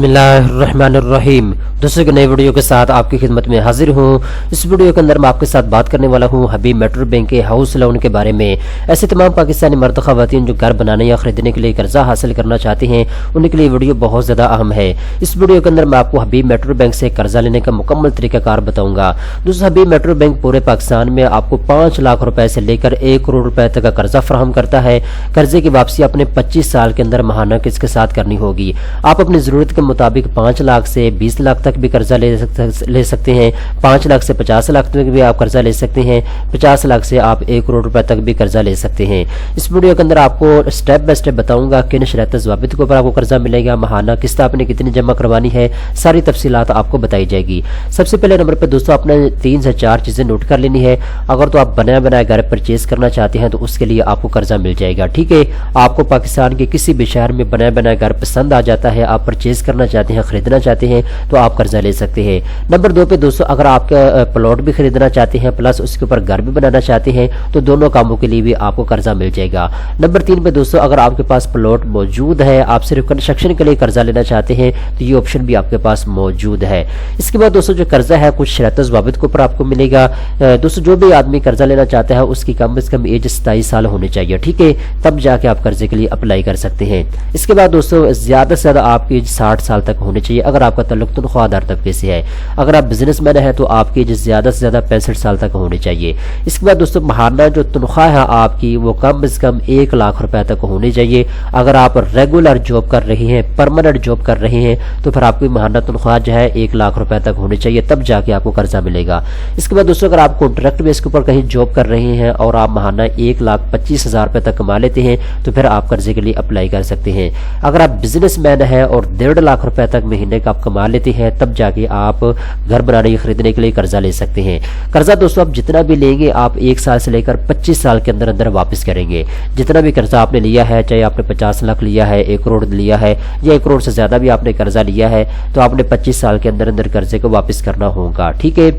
बिस्मिल्लाहिर्रहमानिर्रहीम। दोस्तों की नई वीडियो के साथ आपकी खिदमत में हाजिर हूँ। इस वीडियो के अंदर मैं आपके साथ बात करने वाला हूँ हबीब मेट्रो बैंक के हाउस लोन के बारे में। ऐसे तमाम पाकिस्तानी मर्द ख़वातीन जो घर बनाने या खरीदने के लिए कर्जा हासिल करना चाहते हैं उनके लिए वीडियो बहुत ज़्यादा अहम है। इस वीडियो के अंदर मैं आपको हबीब मेट्रो बैंक से कर्जा लेने का मुकम्मल तरीकाकार बताऊँगा। दोस्तों हबीब मेट्रो बैंक पूरे पाकिस्तान में आपको 5 लाख रुपए से लेकर 1 करोड़ रुपए तक का कर्जा फराहम करता है। कर्जे की वापसी अपने 25 साल के अंदर महाना किस्त के साथ करनी होगी। आप अपनी ज़रूरत के मुताबिक 5 लाख से 20 लाख तक भी कर्जा ले सकते हैं। 5 लाख से 50 लाख तक भी आप कर्जा ले सकते हैं। 50 लाख से आप 1 करोड़ रुपए तक भी कर्जा ले सकते हैं। इस वीडियो के अंदर आपको स्टेप बाय स्टेप बताऊंगा किन शर्त ज़वाबित के ऊपर आपको कर्जा मिलेगा, महाना किस्त आपने कितनी जमा करवानी है, सारी तफसीलात आपको बताई जाएगी। सबसे पहले नंबर पर दोस्तों आपने 3 से 4 चीज़ें नोट कर लेनी है। अगर तो आप बनाया बनाया घर परचेज करना चाहते हैं तो उसके लिए आपको कर्जा मिल जाएगा। ठीक है, आपको पाकिस्तान के किसी भी शहर में बनाया बनाया घर पसंद आ जाता है, आप परचेज करना चाहते हैं, खरीदना चाहते हैं तो आप कर्जा ले सकते हैं। नंबर 2 पे दोस्तों अगर आप प्लॉट भी खरीदना चाहते हैं प्लस उसके ऊपर घर भी बनाना चाहते हैं तो दोनों कामों के लिए भी आपको कर्जा मिल जाएगा। नंबर 3 पे दोस्तों अगर आपके पास प्लॉट मौजूद है, आप सिर्फ कंस्ट्रक्शन के लिए कर्जा लेना चाहते हैं तो ये ऑप्शन भी आपके पास मौजूद है। इसके बाद दोस्तों जो कर्जा है कुछ शर्त ज़वाबित के ऊपर आपको मिलेगा। दोस्तों जो भी आदमी कर्जा लेना चाहता है उसकी कम से कम एज 27 साल होनी चाहिए। ठीक है, तब जाके आप कर्जे के लिए अप्लाई कर सकते हैं। इसके बाद दोस्तों ज्यादा से ज्यादा आपकी एज 60 साल तक होनी चाहिए अगर आपका ताल्लुक तनख्वाहदार तबके से है। अगर आप बिजनेसमैन है तो आपकी एज ज्यादा से ज्यादा 65 साल तक होनी चाहिए। इसके बाद दोस्तों महाना जो तनख्वाह है आपकी वो कम से कम 1 लाख रुपए तक होनी चाहिए। अगर आप रेगुलर जॉब कर रहे हैं, परमानेंट जॉब कर रहे हैं तो फिर आपकी महाना तनख्वाह जो है 1 लाख रुपए तक होनी चाहिए, तब जाके आपको कर्जा मिलेगा। इसके बाद दोस्तों अगर आप कॉन्ट्रैक्ट बेस के ऊपर कहीं जॉब कर रहे हैं और आप महाना 1,25,000 रुपए तक कमा लेते हैं तो फिर आप कर्जे के लिए अप्लाई कर सकते हैं। अगर आप बिजनेसमैन है और 1.5 लाख रुपए तक महीने का आप कमा लेते हैं तब जाके आप घर बनाने या खरीदने के लिए कर्जा ले सकते हैं। कर्जा दोस्तों आप जितना भी लेंगे आप 1 साल से लेकर 25 साल के अंदर अंदर वापस करेंगे। जितना भी कर्जा आपने लिया है, चाहे आपने 50 लाख लिया है, 1 करोड़ लिया है या 1 करोड़ से ज्यादा भी आपने कर्जा लिया है तो आपने 25 साल के अंदर अंदर कर्जे को वापस करना होगा। ठीक है,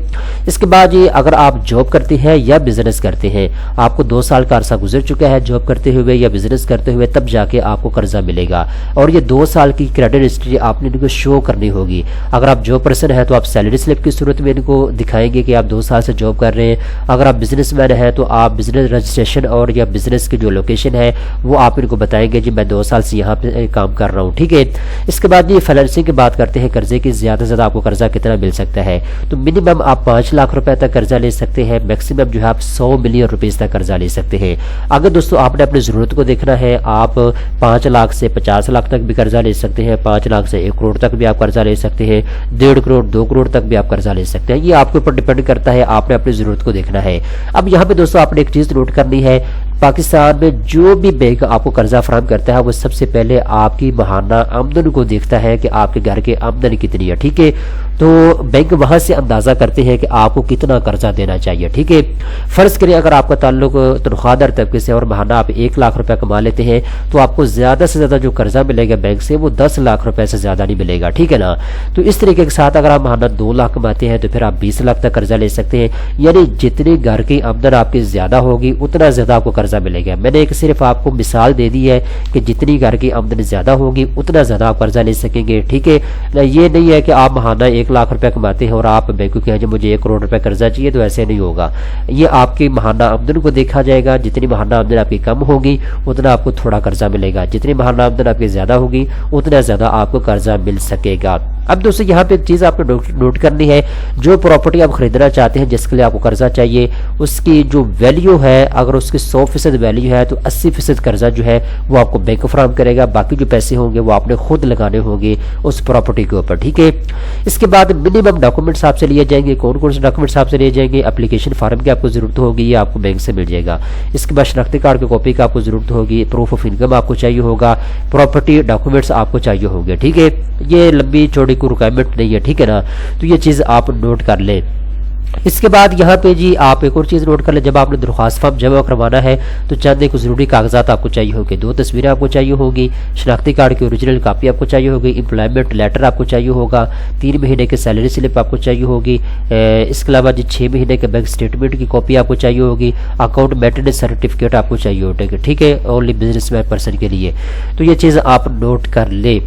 इसके बाद ये अगर आप जॉब करते हैं या बिजनेस करते हैं, आपको 2 साल का अरसा गुजर चुका है जॉब करते हुए या बिजनेस करते हुए, तब जाके आपको कर्जा मिलेगा। और ये 2 साल की क्रेडिट हिस्ट्री आपने इनको शो करनी होगी। अगर आप जॉब पर्सन है तो आप सैलरी स्लिप की सूरत में इनको दिखाएंगे कि आप 2 साल से जॉब कर रहे हैं। अगर आप बिजनेसमैन है तो आप बिजनेस रजिस्ट्रेशन और या बिजनेस की जो लोकेशन है वो आप इनको बताएंगे जी मैं 2 साल से यहाँ पे काम कर रहा हूँ। ठीक है, इसके बाद ये फाइनेंसिंग की बात करते हैं, कर्जे की ज्यादा से ज्यादा आपको कर्जा कितना मिल सकता है तो मिनिमम आप 5 लाख रुपए तक कर्जा ले सकते हैं, मैक्सिमम जो है आप 100 मिलियन रुपीज तक कर्जा ले सकते हैं। अगर दोस्तों आपने अपनी जरूरत को देखना है आप 5 लाख से 50 लाख तक भी कर्जा ले सकते हैं, 5 लाख से 1 करोड़ तक भी आप कर्जा ले सकते हैं, 1.5 करोड़ 2 करोड़ तक भी आप कर्जा ले सकते हैं। ये आपके ऊपर डिपेंड करता है, आपने अपनी जरूरत को देखना है। अब यहाँ पे दोस्तों आपने एक चीज नोट करनी है, पाकिस्तान में जो भी बैंक आपको कर्जा फराहम करता है वो सबसे पहले आपकी महाना आमदन को देखता है कि आपके घर की आमदनी कितनी है। ठीक है, तो बैंक वहां से अंदाजा करते हैं कि आपको कितना कर्जा देना चाहिए। ठीक है, फर्ज करें अगर आपका ताल्लुक तनख्वाहदार तबके से और महाना आप 1 लाख रुपए कमा लेते हैं तो आपको ज्यादा से ज्यादा जो कर्जा मिलेगा बैंक से वो 10 लाख रुपए से ज्यादा नहीं मिलेगा। ठीक है ना, तो इस तरीके के साथ अगर आप महाना 2 लाख कमाते हैं तो फिर आप 20 लाख तक कर्जा ले सकते हैं। यानी जितनी घर की आमदन आपकी ज्यादा होगी उतना ज्यादा आपको कर्जा मिलेगा। मैंने एक सिर्फ आपको मिसाल दे दी है कि जितनी घर की आमदनी ज्यादा होगी उतना ज्यादा आप कर्जा ले सकेंगे। ठीक है, ये नहीं है कि आप महाना 1 लाख रुपए कमाते हैं और आप बैंक को कहें मुझे 1 करोड़ रुपए कर्जा चाहिए, तो ऐसे नहीं होगा। ये आपकी महाना आमदन को देखा जाएगा, जितनी महाना आमदन आपकी कम होगी उतना आपको थोड़ा कर्जा मिलेगा, जितनी महाना आमदन आपकी ज्यादा होगी उतना ज्यादा आपको कर्जा मिल सकेगा। अब दोस्तों यहाँ पे एक चीज आपको नोट करनी है, जो प्रॉपर्टी आप खरीदना चाहते हैं जिसके लिए आपको कर्जा चाहिए उसकी जो वैल्यू है अगर उसकी 100% वैल्यू है तो 80% कर्जा जो है वो आपको बैंक फराहम करेगा, बाकी जो पैसे होंगे वो आपने खुद लगाने होंगे उस प्रॉपर्टी के ऊपर। ठीक है, इसके बाद मिनिमम डॉक्यूमेंट्स आपसे लिए जाएंगे। कौन कौन से डॉक्यूमेंट्स आपसे लिए जाएंगे? एप्लीकेशन फॉर्म की आपको जरूरत होगी, ये आपको बैंक से मिल जाएगा। इसके बाद शनाख्ती कार्ड की कॉपी की आपको जरूरत होगी, प्रूफ ऑफ इनकम आपको चाहिए होगा, प्रॉपर्टी डॉक्यूमेंट्स आपको चाहिए होंगे। ठीक है, ये लंबी चौड़ी कोई रिक्वायरमेंट नहीं है। ठीक है ना, तो ये चीज आप नोट कर लें। इसके बाद यहाँ पे जी आप एक और चीज़ नोट कर ले, जब आपने दरख्वास्त फॉर्म जमा करवाना है तो चंद एक ज़रूरी कागजात आपको चाहिए होंगे। 2 तस्वीरें आपको चाहिए होगी, शनाख्ती कार्ड की ओरिजिनल कापी आपको चाहिए होगी, एम्प्लॉयमेंट लेटर आपको चाहिए होगा, 3 महीने की सैलरी स्लिप आपको चाहिए होगी, इसके अलावा जी 6 महीने के बैंक स्टेटमेंट की कॉपी आपको चाहिए होगी, अकाउंट मेंटेनेंस सर्टिफिकेट आपको चाहिए होगा, ठीक है, ओनली बिजनेसमैन पर्सन के लिए। तो ये चीज़ आप नोट कर ले।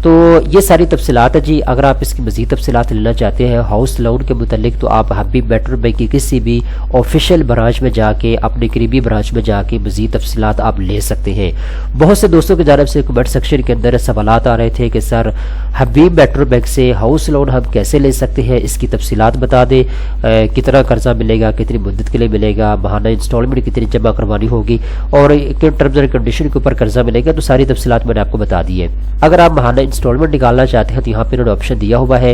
तो ये सारी तफसीलात है जी। अगर आप इसकी मज़ीद तफसीलात लेना चाहते हैं हाउस लोन के मुतल्लिक तो आप हबीब मेट्रो बैंक की किसी भी ऑफिशियल ब्रांच में जाके, अपने करीबी ब्रांच में जाके मज़ीद तफसीलात आप ले सकते हैं। बहुत से दोस्तों की जानब से कमेंट सेक्शन के अंदर सवालात आ रहे थे कि सर हबीब मेट्रो बैंक से हाउस लोन हम कैसे ले सकते हैं, इसकी तफसीलात बता दें, कितना कर्जा मिलेगा, कितनी मुद्दत के लिए मिलेगा, माहाना इंस्टॉलमेंट कितनी जमा करवानी होगी और किन टर्म्स एंड कंडीशन के ऊपर कर्जा मिलेगा। तो सारी तफसीलात मैंने आपको बता दी है। अगर आप माहाना इंस्टॉलमेंट निकालना चाहते हैं तो यहाँ पे इन्होंने ऑप्शन दिया हुआ है।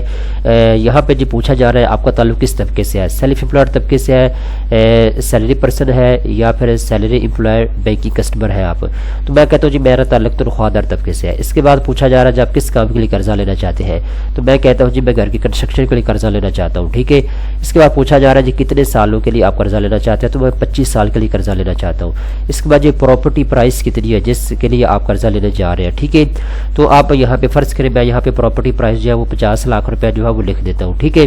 यहाँ पे जी पूछा जा रहा है आपका ताल्लुक किस तबके से है, सेल्फ एम्प्लॉयड तबके से है, सैलरी पर्सन है या फिर सैलरी एम्प्लॉयड बैंकिंग कस्टमर है आप। तो मैं कहता हूँ जी मेरा ताल्लुक तो तनख्वाहदार तबके से है। इसके बाद पूछा जा रहा है जी आप किस काम के लिए कर्जा लेना चाहते हैं, तो मैं कहता हूँ जी मैं घर की कंस्ट्रक्शन के लिए कर्जा लेना चाहता हूँ, ठीक है। इसके बाद पूछा जा रहा है जी कितने सालों के लिए आप कर्जा लेना चाहते हैं, तो मैं 25 साल के लिए कर्जा लेना चाहता हूँ। इसके बाद ये प्रॉपर्टी प्राइस कितनी है जिसके लिए आप कर्जा लेने जा रहे हैं, ठीक है। तो आप यहाँ पे फर्ज करें मैं यहाँ पे प्रॉपर्टी प्राइस जो है वो 50 लाख रुपए जो है वो लिख देता हूँ, ठीक है।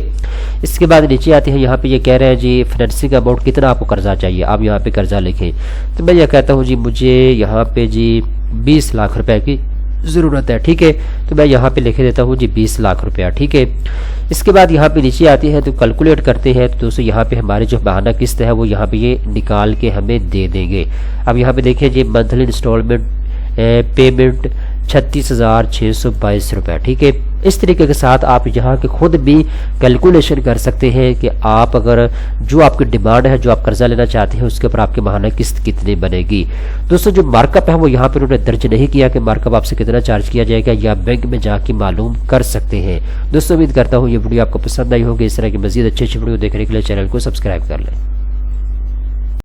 इसके बाद नीचे आते हैं, यहाँ पे ये कह रहे हैं जी फाइनेंसिंग अमाउंट कितना आपको कर्जा चाहिए, आप यहाँ पे कर्जा लिखें। तो मैं ये कहता हूँ जी मुझे यहाँ पे जी 20 लाख रुपए की ज़रूरत है, ठीक है। तो मैं यहाँ पे लिख देता हूँ जी 20 लाख रुपया, ठीक है। इसके बाद यहाँ पे नीचे आती है तो कैलकुलेट करते हैं। तो दोस्तों यहाँ पे हमारे जो माहाना किस्त है वो यहाँ पे ये निकाल के हमें दे देंगे। अब यहाँ पे देखिए जी मंथली इंस्टॉलमेंट पेमेंट 36,622 रुपये, ठीक है। इस तरीके के साथ आप यहाँ के खुद भी कैलकुलेशन कर सकते हैं कि आप अगर जो आपकी डिमांड है, जो आप कर्जा लेना चाहते हैं, उसके ऊपर आपकी माहाना किस्त कितनी बनेगी। दोस्तों जो मार्कअप है वो यहाँ पर उन्होंने दर्ज नहीं किया कि मार्कअप आपसे कितना चार्ज किया जाएगा, या बैंक में जाके मालूम कर सकते हैं। दोस्तों उम्मीद करता हूँ ये वीडियो आपको पसंद आई होगी। इस तरह की मजीद अच्छी वीडियो देखने के लिए चैनल को सब्सक्राइब कर लें।